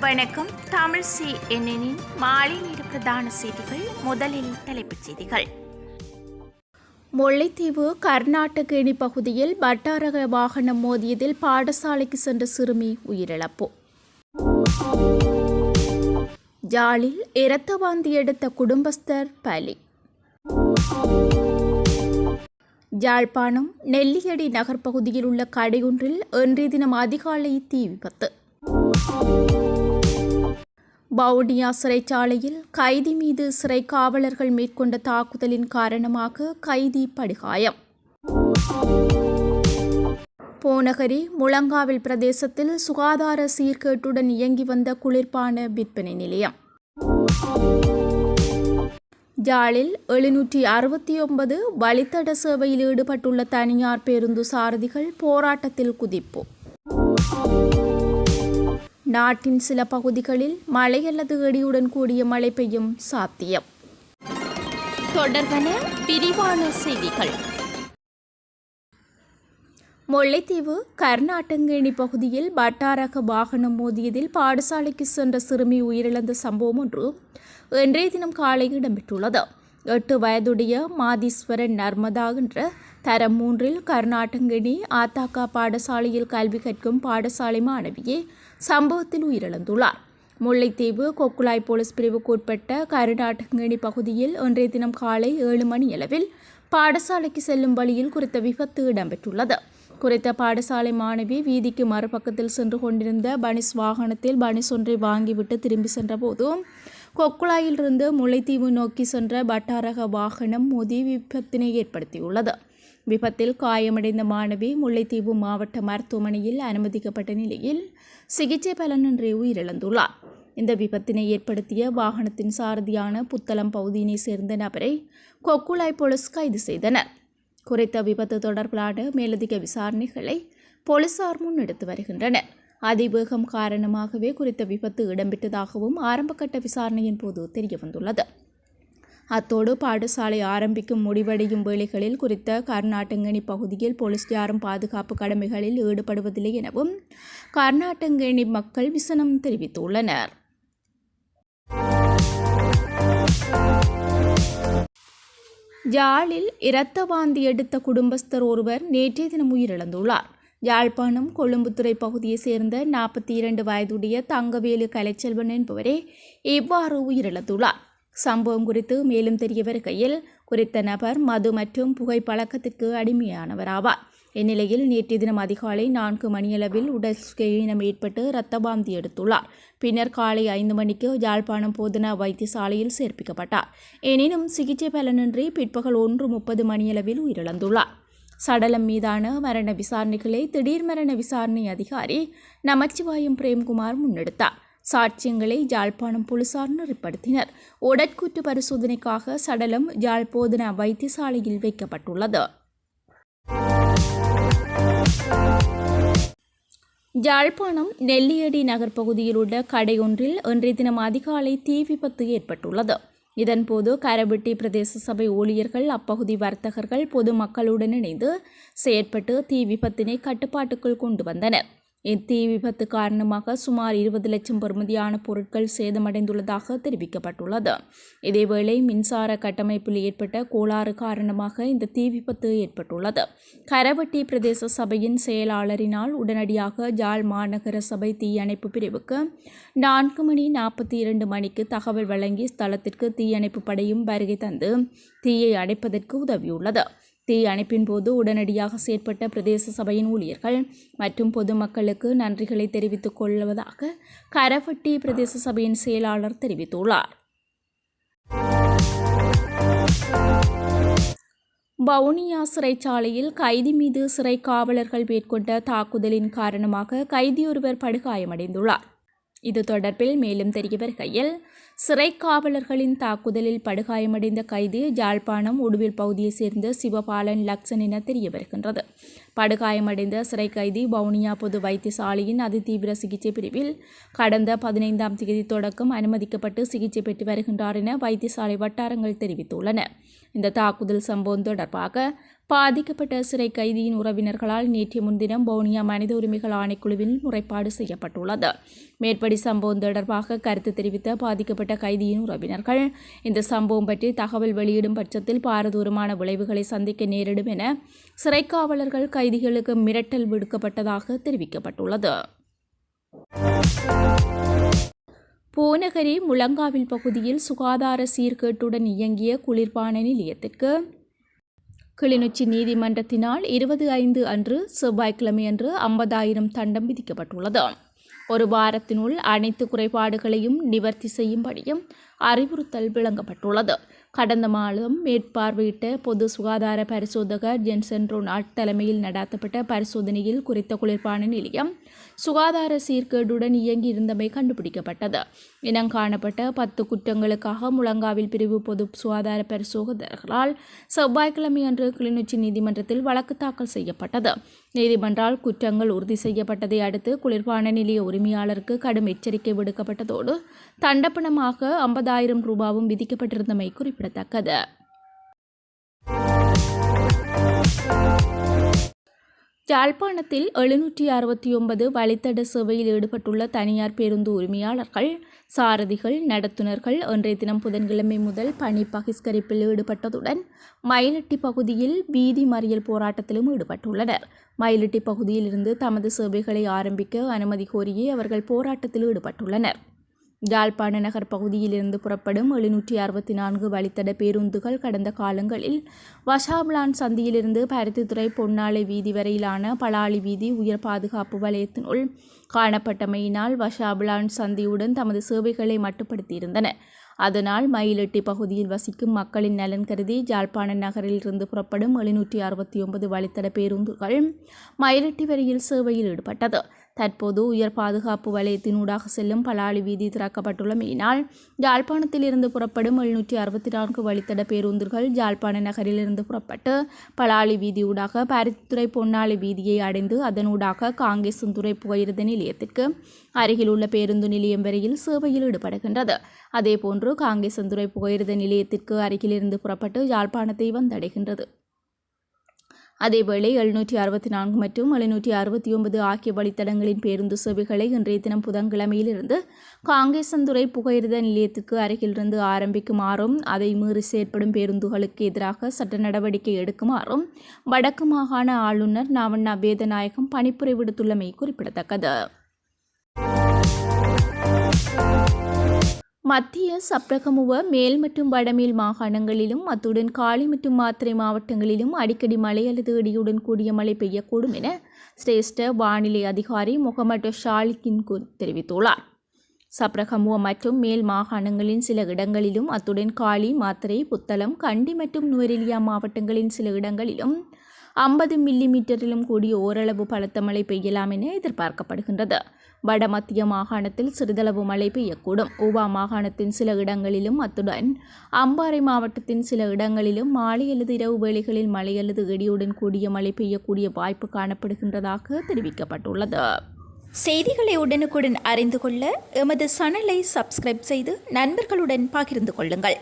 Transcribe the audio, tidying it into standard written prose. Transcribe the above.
வணக்கம். தமிழ் CNN மாலை நேர பிரதான செய்திகள். முதலில் தலைப்புச் செய்திகள். முல்லைத்தீவு கர்நாடகேணி பகுதியில் வட்டாரக வாகனம் மோதியதில் பாடசாலைக்கு சென்ற சிறுமி உயிரிழப்பு. ஜாலில் இரத்த வாந்தி எடுத்த குடும்பஸ்தர் பலி. யாழ்ப்பாணம் நெல்லியடி நகர் பகுதியில் உள்ள கடையொன்றில் இன்றைய தினம் அதிகாலை தீ விபத்து. வவுனியா சிறைச்சாலையில் கைதி மீது சிறை காவலர்கள் மேற்கொண்ட தாக்குதலின் காரணமாக கைதி படுகாயம். பூநகரி முழங்காவில் பிரதேசத்தில் சுகாதார சீர்கேட்டுடன் இயங்கி வந்த குளிர்பான விற்பனை நிலையம். யாழில் 769 வழித்தட சேவையில் ஈடுபட்டுள்ள தனியார் பேருந்து சாரதிகள் போராட்டத்தில் குதிப்பு. நாட்டின் சில பகுதிகளில் மழை அல்லது இடியுடன் கூடிய மழை பெய்யும் சாத்தியம். தொடர்பான விரிவான செய்திகள். முல்லைத்தீவு கர்நாடகேணி பகுதியில் வட்டாரக வாகனம் மோதியதில் பாடசாலைக்கு சென்ற சிறுமி உயிரிழந்த சம்பவம் ஒன்று இன்றைய தினம் காலை இடம்பெற்றுள்ளது. 8 வயதுடைய மாதீஸ்வரன் நர்மதா என்ற தரம் 3 கர்நாடகேணி ஆத்தாக்கா பாடசாலையில் கல்வி கற்கும் பாடசாலை மாணவியே சம்பவத்தில் உயிரிழந்துள்ளார். முல்லைத்தீவு கொக்குளாய் போலீஸ் பிரிவுக்கு உட்பட்ட கர்நாடகேணி பகுதியில் இன்றைய தினம் காலை 7 மணியளவில் பாடசாலைக்கு செல்லும் வழியில் குறித்த விபத்து இடம்பெற்றுள்ளது. குறித்த பாடசாலை மாணவி வீதிக்கு மறுபக்கத்தில் சென்று கொண்டிருந்த பனிஸ் வாகனத்தில் பனிஸ் ஒன்றை வாங்கிவிட்டு திரும்பி சென்றபோது கொக்குளாயிலிருந்து முல்லைத்தீவு நோக்கி சென்ற வட்டாரக வாகனம் மோதி விபத்தினை ஏற்படுத்தியுள்ளது. விபத்தில் காயமடைந்த மாணவி முல்லைத்தீவு மாவட்ட மருத்துவமனையில் அனுமதிக்கப்பட்ட நிலையில் சிகிச்சை பலனின்றி உயிரிழந்துள்ளார். இந்த விபத்தினை ஏற்படுத்திய வாகனத்தின் சாரதியான புத்தளம் பகுதியினை சேர்ந்த நபரை கொக்குளாய் போலீஸ் கைது செய்தனர். குறித்த விபத்து தொடர்பிலான மேலதிக விசாரணைகளை போலீசார் முன்னெடுத்து வருகின்றனர். அதிவேகம் காரணமாகவே குறித்த விபத்து இடம்பெற்றதாகவும் ஆரம்பகட்ட விசாரணையின் போது தெரியவந்துள்ளது. அத்தோடு பாடசாலை ஆரம்பிக்கும் முடிவடையும் வேளைகளில் குறித்த கர்நாடகேணி பகுதியில் போலீஸ் யாரும் பாதுகாப்பு கடமைகளில் ஈடுபடுவதில்லை எனவும் கர்நாடகேணி மக்கள் விசனம் தெரிவித்துள்ளனர். யாழில் இரத்த வாந்தி எடுத்த குடும்பஸ்தர் ஒருவர் நேற்றைய தினம் உயிரிழந்துள்ளார். யாழ்ப்பாணம் கொழும்புத்துறை பகுதியைச் சேர்ந்த 42 வயதுடைய தங்கவேலு கலைச்செல்வன் என்பவரே இவ்வாறு உயிரிழந்துள்ளார். சம்பவம் குறித்து மேலும் தெரிய வருகையில் குறித்த நபர் மது மற்றும் புகைப்பழக்கத்திற்கு அடிமையானவராவார். இந்நிலையில் நேற்றைய தினம் அதிகாலை 4 மணியளவில் உடல் சுகவீனம் ஏற்பட்டு இரத்த வாந்தி எடுத்துள்ளார். பின்னர் காலை 5 மணிக்கு யாழ்ப்பாணம் போதனா வைத்தியசாலையில் சேர்ப்பிக்கப்பட்டார். எனினும் சிகிச்சை பலனின்றி பிற்பகல் 1:30 மணியளவில் உயிரிழந்துள்ளார். சடலம் மீதான மரண விசாரணைகளை திடீர் மரண விசாரணை அதிகாரி நமச்சிவாயம் பிரேம்குமார் முன்னெடுத்தார். சாட்சியங்களை யாழ்ப்பாணம் போலீசார் நெறிப்படுத்தினர். உடற்கூற்று பரிசோதனைக்காக சடலம் யாழ் போதனா வைத்தியசாலையில் வைக்கப்பட்டுள்ளது. யாழ்ப்பாணம் நெல்லியடி நகர் பகுதியில் உள்ள கடையொன்றில் இன்றைய தினம் அதிகாலை தீ விபத்து ஏற்பட்டுள்ளது. இதன்போது கரவெட்டி பிரதேச சபை ஊழியர்கள் அப்பகுதி வர்த்தகர்கள் பொதுமக்களுடன் இணைந்து செயற்பட்டு தீ விபத்தினை கட்டுப்பாட்டுக்குள் கொண்டு வந்தனர். இத்தீ விபத்து காரணமாக சுமார் 20 லட்சம் பெறுமதியான பொருட்கள் சேதமடைந்துள்ளதாக தெரிவிக்கப்பட்டுள்ளது. இதேவேளை மின்சார கட்டமைப்பில் ஏற்பட்ட கோளாறு காரணமாக இந்த தீ விபத்து ஏற்பட்டுள்ளது. கரவெட்டி பிரதேச சபையின் செயலாளரினால் உடனடியாக யாழ் மாநகர சபை தீயணைப்பு பிரிவுக்கு 4:42 மணிக்கு தகவல் வழங்கி ஸ்தலத்திற்கு தீயணைப்பு படையும் வருகை தந்து தீயை அடைப்பதற்கு உதவியுள்ளது. தீ அணைப்பின் போது உடனடியாக செயற்பட்ட பிரதேச சபையின் ஊழியர்கள் மற்றும் பொதுமக்களுக்கு நன்றிகளை தெரிவித்துக் கொள்வதாக கரவெட்டி பிரதேச சபையின் செயலாளர் தெரிவித்துள்ளார். வவுனியா சிறைச்சாலையில் கைதி மீது சிறை காவலர்கள் மேற்கொண்ட தாக்குதலின் காரணமாக கைதியொருவர் படுகாயமடைந்துள்ளார். இது தொடர்பில் மேலும் தெரிய வருகையில் சிறை காவலர்களின் தாக்குதலில் படுகாயமடைந்த கைதி யாழ்ப்பாணம் உடுவில் பகுதியைச் சேர்ந்த சிவபாலன் லக்சன் என தெரிய வருகின்றது. படுகாயமடைந்த சிறை கைதி வவுனியா பொது வைத்தியசாலையின் அதிதீவிர சிகிச்சை பிரிவில் கடந்த 15ஆம் தேதி தொடக்கம் அனுமதிக்கப்பட்டு சிகிச்சை பெற்று வருகின்றார் என வைத்தியசாலை வட்டாரங்கள் தெரிவித்துள்ளன. இந்த தாக்குதல் சம்பவம் தொடர்பாக பாதிக்கப்பட்ட சிறை கைதியின் உறவினர்களால் நேற்றைய முன்தினம் வவுனியா மனித உரிமைகள் ஆணைக்குழுவில் முறைப்பாடு செய்யப்பட்டுள்ளது. மேற்படி சம்பவம் தொடர்பாக கருத்து தெரிவித்த பாதிக்கப்பட்ட கைதியின் உறவினர்கள் இந்த சம்பவம் பற்றி தகவல் வெளியிடும் பட்சத்தில் பாரதூரமான விளைவுகளை சந்திக்க நேரிடும் என சிறை காவலர்கள் கைதிகளுக்கு மிரட்டல் விடுக்கப்பட்டதாக தெரிவிக்கப்பட்டுள்ளது. பூநகரி முழங்காவில் பகுதியில் சுகாதார சீர்கேட்டுடன் இயங்கிய குளிர்பான நிலையத்திற்கு கிளிநொச்சி நீதிமன்றத்தினால் 25 அன்று செவ்வாய்க்கிழமையன்று 50,000 தண்டம் விதிக்கப்பட்டுள்ளது. ஒரு வாரத்தினுள் அனைத்து குறைபாடுகளையும் நிவர்த்தி செய்யும்படியும் அறிவுறுத்தல் வழங்கப்பட்டுள்ளது. கடந்த மாதம் மேற்பார்வையிட்ட பொது சுகாதார பரிசோதகர் ஜென்சன் ரொனால்ட் தலைமையில் நடத்தப்பட்ட பரிசோதனையில் குறித்த குளிர்பான நிலையம் சுகாதார சீர்கேடுடன் இயங்கியிருந்தமை கண்டுபிடிக்கப்பட்டது. இனம் காணப்பட்ட 10 குற்றங்களுக்காக முழங்காவில் பிரிவு பொது சுகாதார பரிசோதகர்களால் செவ்வாய்க்கிழமை அன்று கிளிநொச்சி நீதிமன்றத்தில் வழக்கு தாக்கல் செய்யப்பட்டது. நீதிமன்றால் குற்றங்கள் உறுதி செய்யப்பட்டதை அடுத்து குளிர்பான நிலைய உரிமையாளருக்கு கடும் எச்சரிக்கை விடுக்கப்பட்டதோடு தண்டப்பணமாக 50,000 ரூபாவும் விதிக்கப்பட்டிருந்தமை குறிப்பிடத்தக்கது. யாழ்ப்பாணத்தில் 769 வழித்தட சேவையில் ஈடுபட்டுள்ள தனியார் பேருந்து உரிமையாளர்கள், சாரதிகள், நடத்துனர்கள் இன்றைய தினம் புதன்கிழமை முதல் பணி பகிஷ்கரிப்பில் ஈடுபட்டதுடன் மயிலட்டி பகுதியில் வீதி மறியல் போராட்டத்திலும் ஈடுபட்டுள்ளனர். மயிலட்டி பகுதியில் இருந்து தமது சேவைகளை ஆரம்பிக்க அனுமதி கோரியே அவர்கள் போராட்டத்தில் ஈடுபட்டுள்ளனர். யாழ்ப்பாண நகர் பகுதியிலிருந்து புறப்படும் 764 வழித்தட பேருந்துகள் கடந்த காலங்களில் வஷாபிளான் சந்தியிலிருந்து பருத்தித்துறை பொன்னாலை வீதி வரையிலான பலாலி வீதி உயர் பாதுகாப்பு வலயத்தினுள் காணப்பட்டமையினால் வஷாபிளான் சந்தியுடன் தமது சேவைகளை மட்டுப்படுத்தியிருந்தன. அதனால் மயிலட்டி பகுதியில் வசிக்கும் மக்களின் நலன் கருதி யாழ்ப்பாண நகரில் இருந்து புறப்படும் 769 வழித்தட பேருந்துகள் மயிலட்டி வரையில் சேவையில் ஈடுபட்டது. தற்போது உயர் பாதுகாப்பு வலயத்தினூடாக செல்லும் பலாலி வீதி திறக்கப்பட்டுள்ளமையினால் யாழ்ப்பாணத்தில் இருந்து புறப்படும் 764 வழித்தட பேருந்துகள் யாழ்ப்பாண நகரிலிருந்து புறப்பட்டு பலாலி வீதியூடாக பருத்தித்துறை பொன்னாலை வீதியை அடைந்து அதனூடாக காங்கேசன்துறை புகையிரத நிலையத்திற்கு அருகில் உள்ள பேருந்து நிலையம் வரையில் சேவையில் ஈடுபடுகின்றது. அதேபோன்று காங்கேசன்துறை புகையிரத நிலையத்திற்கு அருகிலிருந்து புறப்பட்டு யாழ்ப்பாணத்தை வந்தடைகின்றது. அதேவேளை 764 மற்றும் 769 ஆகிய வழித்தடங்களின் பேருந்து சேவைகளை இன்றைய தினம் புதன்கிழமையிலிருந்து காங்கேசன்துறை புகையிரத நிலையத்திற்கு அருகிலிருந்து ஆரம்பிக்குமாறும் அதை மீறி செயற்படும் பேருந்துகளுக்கு எதிராக சட்ட நடவடிக்கை எடுக்குமாறும் வடக்கு மாகாண ஆளுநர் நாவண்ணா வேதநாயகம் பணிப்புரை விடுத்துள்ளமை குறிப்பிடத்தக்கது. மத்திய சப்ரகமுவ மேல் மற்றும் வடமேல் மாகாணங்களிலும் அத்துடன் காலி மற்றும் மாத்தறை மாவட்டங்களிலும் அடிக்கடி மழை அல்லது இடியுடன் கூடிய மழை பெய்யக்கூடும் என சிரேஷ்ட வானிலை அதிகாரி முகமது ஷாலிகின் தெரிவித்துள்ளார். சப்ரகமுவ மற்றும் மேல் மாகாணங்களின் சில இடங்களிலும் அத்துடன் காலி, மாத்தறை, புத்தளம், கண்டி மற்றும் நுவரெலியா மாவட்டங்களின் சில இடங்களிலும் 50 மில்லிமீட்டரிலும் கூடிய ஓரளவு பலத்த மழை பெய்யலாம் என எதிர்பார்க்கப்படுகின்றது. வட மத்திய மாகாணத்தில் சிறிதளவு மழை பெய்யக்கூடும். ஊவா மாகாணத்தின் சில இடங்களிலும் அத்துடன் அம்பாறை மாவட்டத்தின் சில இடங்களிலும் மாலை அல்லது இரவு வேளைகளில் மழை அல்லது இடியுடன் கூடிய மழை பெய்யக்கூடிய வாய்ப்பு காணப்படுகின்றதாக தெரிவிக்கப்பட்டுள்ளது. செய்திகளை உடனுக்குடன் அறிந்து கொள்ள எமது சேனலை சப்ஸ்கிரைப் செய்து நண்பர்களுடன் பகிர்ந்து கொள்ளுங்கள்.